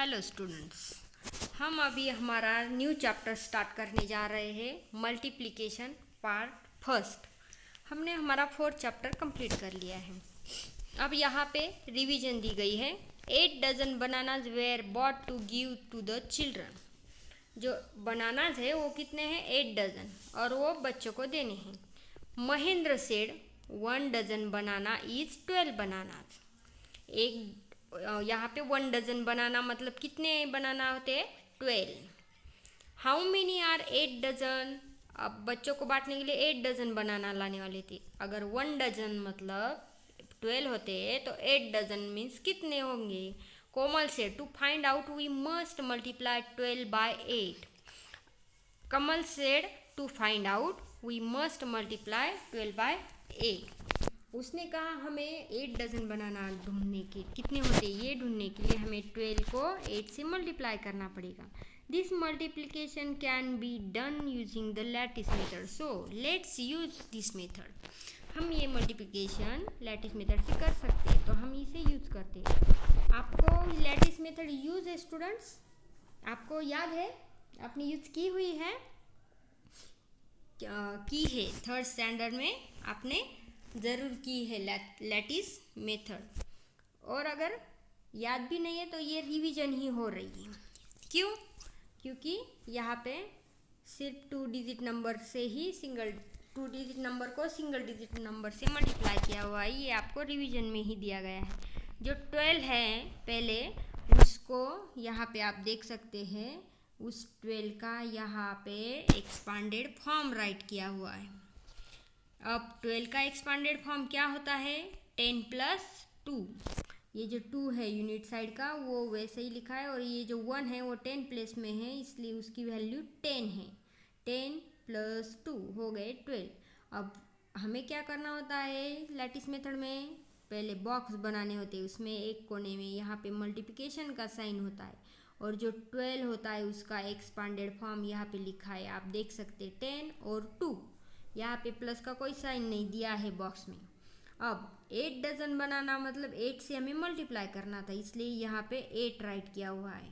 Hello students, हम अभी हमारा न्यू चैप्टर स्टार्ट करने जा रहे हैं मल्टीप्लिकेशन पार्ट फर्स्ट। हमने हमारा फोर्थ चैप्टर कंप्लीट कर लिया है। अब यहाँ पे रिवीजन दी गई है। 8 dozen bananas were bought to give to the children. जो बनानाज है वो कितने हैं? 8 डजन, और वो बच्चों को देने हैं। Mahendra said 1 dozen banana is 12 bananas. एक यहाँ पे 1 डजन बनाना मतलब कितने बनाना होते हैं? 12। How many are 8 dozen? अब बच्चों को बांटने के लिए 8 डजन बनाना लाने वाले थे। अगर 1 डजन मतलब 12 होते हैं तो 8 डजन मीन्स कितने होंगे? Komal said to find out we must multiply 12 by 8। Kamal said to find out we must multiply 12 by 8। उसने कहा हमें 8 डजन बनाना ढूंढने के कितने होते ये ढूंढने के लिए हमें 12 को 8 से मल्टीप्लाई करना पड़ेगा। This multiplication can be done using the lattice method, so let's use this method. हम ये मल्टीप्लिकेशन लैटिस मेथड से कर सकते हैं, तो हम इसे यूज करते हैं। आपको लैटिस मेथड यूज है स्टूडेंट्स? आपको याद है? आपने यूज की हुई है? की है थर्ड स्टैंडर्ड में आपने ज़रूर की है लैटिस मेथड। और अगर याद भी नहीं है तो ये रिवीजन ही हो रही है। क्यों? क्योंकि यहाँ पे सिर्फ 2 डिजिट नंबर से ही 2 डिजिट नंबर को सिंगल डिजिट नंबर से मल्टीप्लाई किया हुआ है। ये आपको रिवीजन में ही दिया गया है। जो 12 है पहले, उसको यहाँ पे आप देख सकते हैं। उस 12 का यहाँ पे एक्सपांडेड फॉर्म राइट किया हुआ है। अब 12 का एक्सपांडेड फॉर्म क्या होता है? 10 + 2। ये जो 2 है यूनिट साइड का वो वैसे ही लिखा है, और ये जो 1 है वो 10 प्लेस में है, इसलिए उसकी वैल्यू 10 है। 10 + 2 हो गए 12। अब हमें क्या करना होता है लैटिस मेथड में? पहले बॉक्स बनाने होते हैं, उसमें एक कोने में यहाँ पे मल्टीप्लिकेशन का साइन होता है, और जो 12 होता है उसका एक्सपांडेड फॉर्म यहाँ पे लिखा है, आप देख सकते हैं 10 और 2। यहाँ पे प्लस का कोई साइन नहीं दिया है बॉक्स में। अब 8 डजन बनाना मतलब 8 से हमें मल्टीप्लाई करना था, इसलिए यहाँ पे 8 राइट किया हुआ है।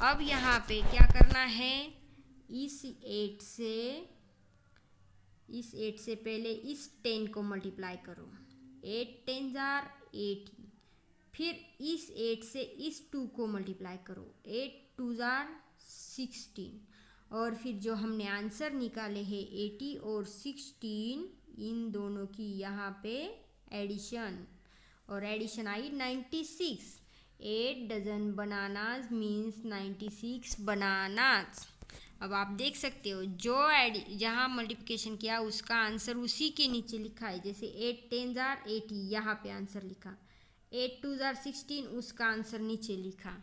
अब यहाँ पे क्या करना है? इस 8 से पहले इस 10 को मल्टीप्लाई करो। 8 10 जार 80। फिर इस 8 से इस 2 को मल्टीप्लाई करो। 8 2 जार 16। और फिर जो हमने आंसर निकाले हैं 80 और 16, इन दोनों की यहाँ पे एडिशन, और एडिशन आई 96। 8 डजन बनानाज मीन्स 96 बनानाज। अब आप देख सकते हो जो जहाँ मल्टीप्लिकेशन किया उसका आंसर उसी के नीचे लिखा है। जैसे 8 10 जार 80 यहाँ पे आंसर लिखा, 8 2 जार 16 उसका आंसर नीचे लिखा।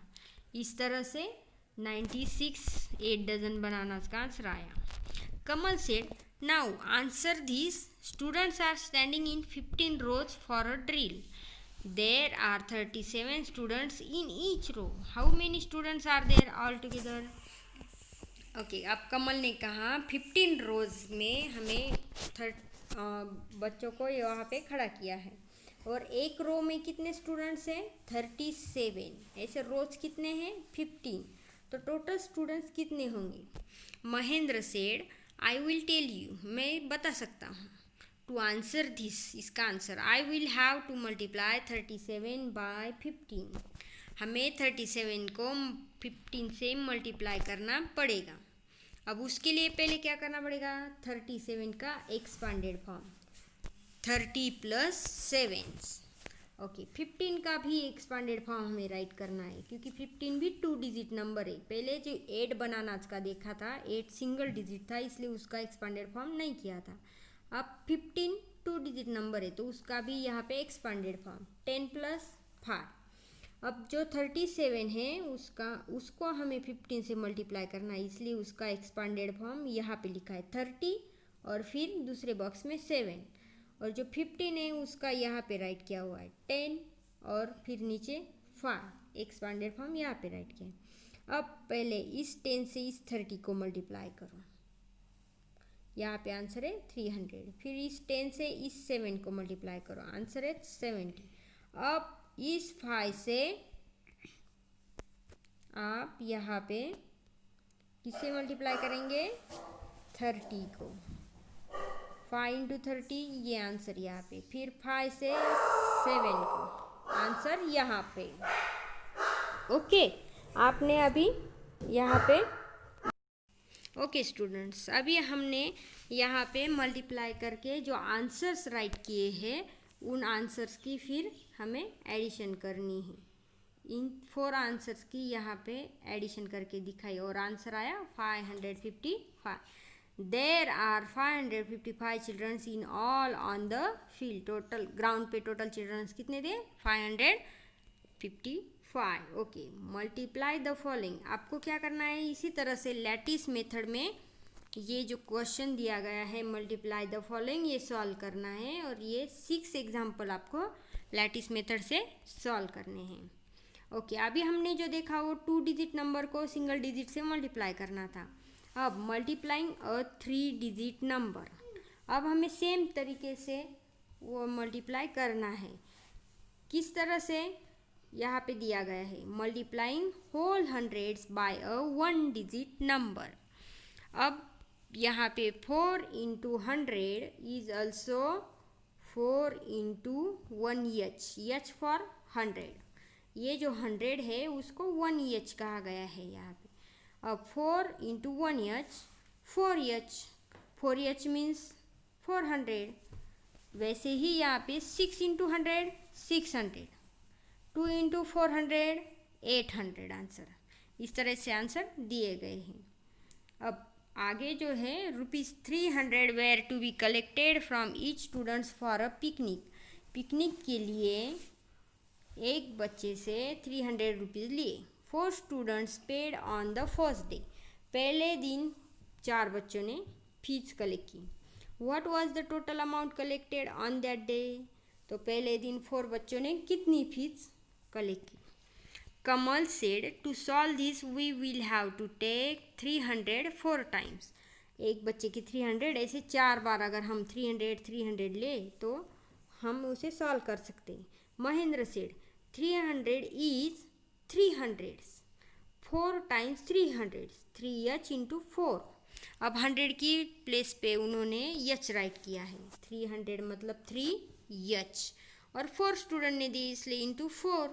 इस तरह से 96 8 डजन बनानास का आंसर आया। Kamal said now answer this. Students are standing in 15 rows for a drill. There are 37 students in each row. How many students are there all together? Okay, अब कमल ने कहा 15 rows में हमें बच्चों को यहाँ पे खड़ा किया है, और एक रो में कितने स्टूडेंट्स हैं? 37। ऐसे रोज कितने हैं? 15। तो टोटल स्टूडेंट्स कितने होंगे? Mahendra said I will tell you, मैं बता सकता हूँ। टू आंसर दिस, इसका answer I will have to multiply 37 by 15। हमें 37 को 15 से मल्टीप्लाई करना पड़ेगा। अब उसके लिए पहले क्या करना पड़ेगा? 37 का एक्सपांडेड फॉर्म 30 + 7। ओके, 15 का भी एक्सपांडेड फॉर्म हमें राइट करना है, क्योंकि 15 भी 2 डिजिट नंबर है। पहले जो 8 बनानाज का देखा था, 8 सिंगल डिजिट था, इसलिए उसका एक्सपांडेड फॉर्म नहीं किया था। अब 15 2 डिजिट नंबर है, तो उसका भी यहाँ पे एक्सपांडेड फॉर्म 10 + 5। अब जो 37 है उसको हमें 15 से मल्टीप्लाई करना है, इसलिए उसका एक्सपांडेड फॉर्म यहाँ पे लिखा है 30, और फिर दूसरे बॉक्स में 7। और जो 15 है उसका यहाँ पे राइट किया हुआ है 10, और फिर नीचे 5। एक्सपांडेड फॉर्म यहाँ पे राइट किया है। अब पहले इस 10 से इस 30 को मल्टीप्लाई करो, यहाँ पे आंसर है 300। फिर इस 10 से इस 7 को मल्टीप्लाई करो, आंसर है 70। अब इस 5 से आप यहाँ पे किससे मल्टीप्लाई करेंगे? 30 को। 5 इंटू 30 ये आंसर यहाँ पे, फिर 5 से 7 को, आंसर यहाँ पे। ओके, आपने अभी यहाँ पे ओके स्टूडेंट्स, अभी हमने यहाँ पे मल्टीप्लाई करके जो आंसर्स राइट किए हैं उन आंसर्स की फिर हमें एडिशन करनी है। इन 4 आंसर्स की यहाँ पे एडिशन करके दिखाई और आंसर आया 555। There are 555 childrens in all on the field. Total ground पे टोटल चिल्ड्रंस कितने थे? 555। Okay, multiply the following. आपको क्या करना है, इसी तरह से लैटिस मेथड में ये जो क्वेश्चन दिया गया है मल्टीप्लाई द फॉलोइंग, ये सॉल्व करना है और ये 6 एग्जाम्पल आपको लैटिस मेथड से सॉल्व करने हैं। ओके, अभी हमने जो देखा वो 2 डिजिट नंबर को सिंगल डिजिट से मल्टीप्लाई करना था। अब मल्टीप्लाइंग अ 3 डिजिट नंबर, अब हमें सेम तरीके से वो मल्टीप्लाई करना है। किस तरह से? यहाँ पे दिया गया है मल्टीप्लाइंग होल हंड्रेड्स बाय अ 1 डिजिट नंबर। अब यहाँ पे 4 into 100 is also 4 into 1 H for 100। ये जो 100 है उसको 1 एच कहा गया है यहाँ पे। अब 4 इंटू 1 एच 4 एच मीन्स 400। वैसे ही यहाँ पे 6 इंटू 100 600, 2 इंटू 400 800 आंसर। इस तरह से आंसर दिए गए हैं। अब आगे जो है ₹300 were to be collected from each students for a picnic. Picnic के लिए एक बच्चे से 300 रुपीज़ लिए। 4 students paid on the first day. पहले दिन 4 बच्चों ने फीस कलेक्ट की। What was the total amount collected on that day? तो पहले दिन 4 बच्चों ने कितनी फीस कलेक्ट की? Kamal said to solve this we will have to take 300 4 times. एक बच्चे की 300, ऐसे 4 बार अगर हम 300 ले तो हम उसे सॉल्व कर सकते हैं। Mahendra said 300 is 300, 4 times 300, 3h into 4। अब 100 की प्लेस पे उन्होंने यच राइट किया है। 300 मतलब 3h और 4 स्टूडेंट ने दिए इसलिए इंटू 4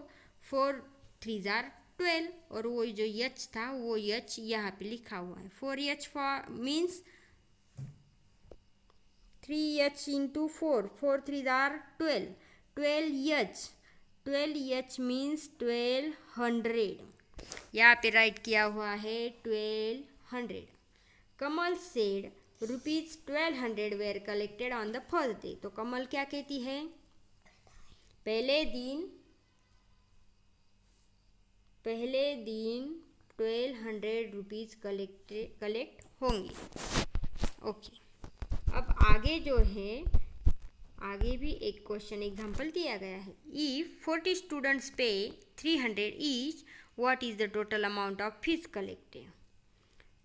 3 जार 12 और वो जो यच था वो यच यहाँ पे लिखा हुआ है। 4h for means 3h into 4 3 जार 12h 12h मीन्स 1200। यहाँ पे राइट किया हुआ है 1200। Kamal said ₹1200 were collected on the first day. तो कमल क्या कहती है? पहले दिन 1200 रुपीज़ कलेक्ट होंगे। ओके, अब आगे जो है आगे भी एक क्वेश्चन एग्जाम्पल दिया गया है। इफ 40 स्टूडेंट्स पे 300 each, what is the total amount of fees collected?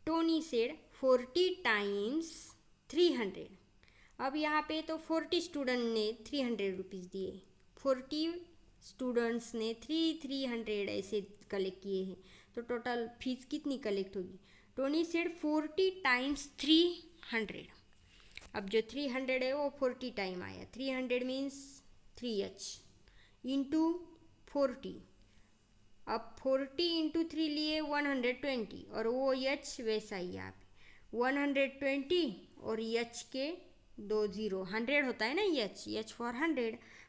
Tony said 40 times 300। अब यहाँ पे तो 40 स्टूडेंट ने 300 रुपीज़ दिए। 40 स्टूडेंट्स ने 300 ऐसे कलेक्ट किए हैं, तो टोटल फीस कितनी कलेक्ट होगी? Tony said 40 times 300। अब जो 300 है वो 40 टाइम आया। 300 मीन्स 3h इंटू 40। अब 40 इंटू 3 लिए 120 और वो h वैसा ही यहाँ पे 120 और h के 2 0। 100 होता है ना h फॉर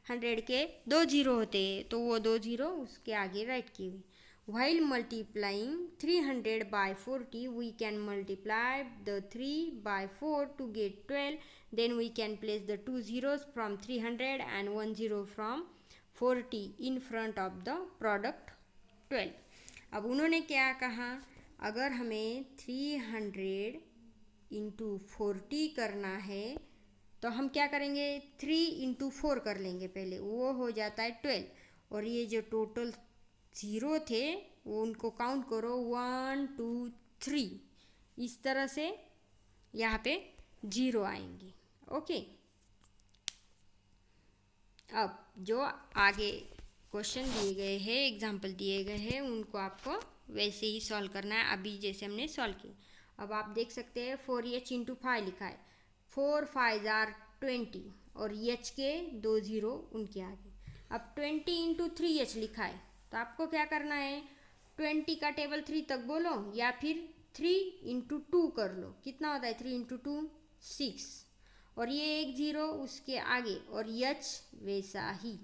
100 के 2 0 होते हैं, तो वो 2 0 उसके आगे राइट किए हुए। While multiplying 300 by 40, we can multiply the 3 by 4 to get 12. Then we can place the 2 zeros from 300 and 1 zero from 40 in front of the product 12. अब उन्होंने क्या कहा? अगर हमें 300 इंटू 40 करना है तो हम क्या करेंगे? 3 इंटू 4 कर लेंगे पहले, वो हो जाता है 12। और ये जो टोटल 0 थे वो उनको काउंट करो 1 2 3, इस तरह से यहाँ पे 0 आएंगे। ओके, अब जो आगे क्वेश्चन दिए गए हैं, एग्जाम्पल दिए गए हैं, उनको आपको वैसे ही सॉल्व करना है, अभी जैसे हमने सॉल्व किए। अब आप देख सकते हैं 4h इंटू 5 लिखा है, 4 5 जार 20 और h के 2 0 उनके आगे। अब 20 इंटू 3h लिखा है, तो आपको क्या करना है, 20 का टेबल 3 तक बोलो या फिर 3 इंटू 2 कर लो। कितना होता है 3 इंटू 2 6, और ये एक 0 उसके आगे और h वैसा ही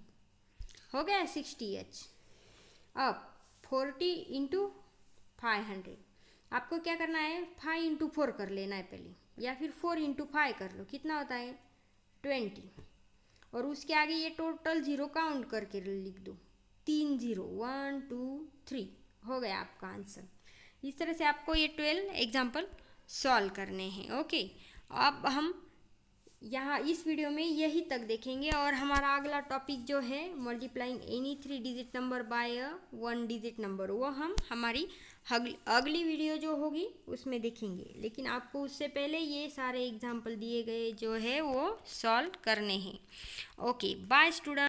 हो गया 60h। अब 40 इंटू 500, आपको क्या करना है 5 इंटू 4 कर लेना है पहले, या फिर 4 इंटू 5 कर लो। कितना होता है 20, और उसके आगे ये टोटल 0 काउंट करके लिख दो, 3 0 1 2 3 हो गया आपका आंसर। इस तरह से आपको ये 12 एग्जाम्पल सॉल्व करने हैं। ओके, अब हम यहाँ इस वीडियो में यही तक देखेंगे, और हमारा अगला टॉपिक जो है multiplying any 3 digit number by a 1 digit number, वो हम हमारी अगली वीडियो जो होगी उसमें देखेंगे। लेकिन आपको उससे पहले ये सारे एग्जाम्पल दिए गए जो है वो सॉल्व करने हैं। Okay, bye student.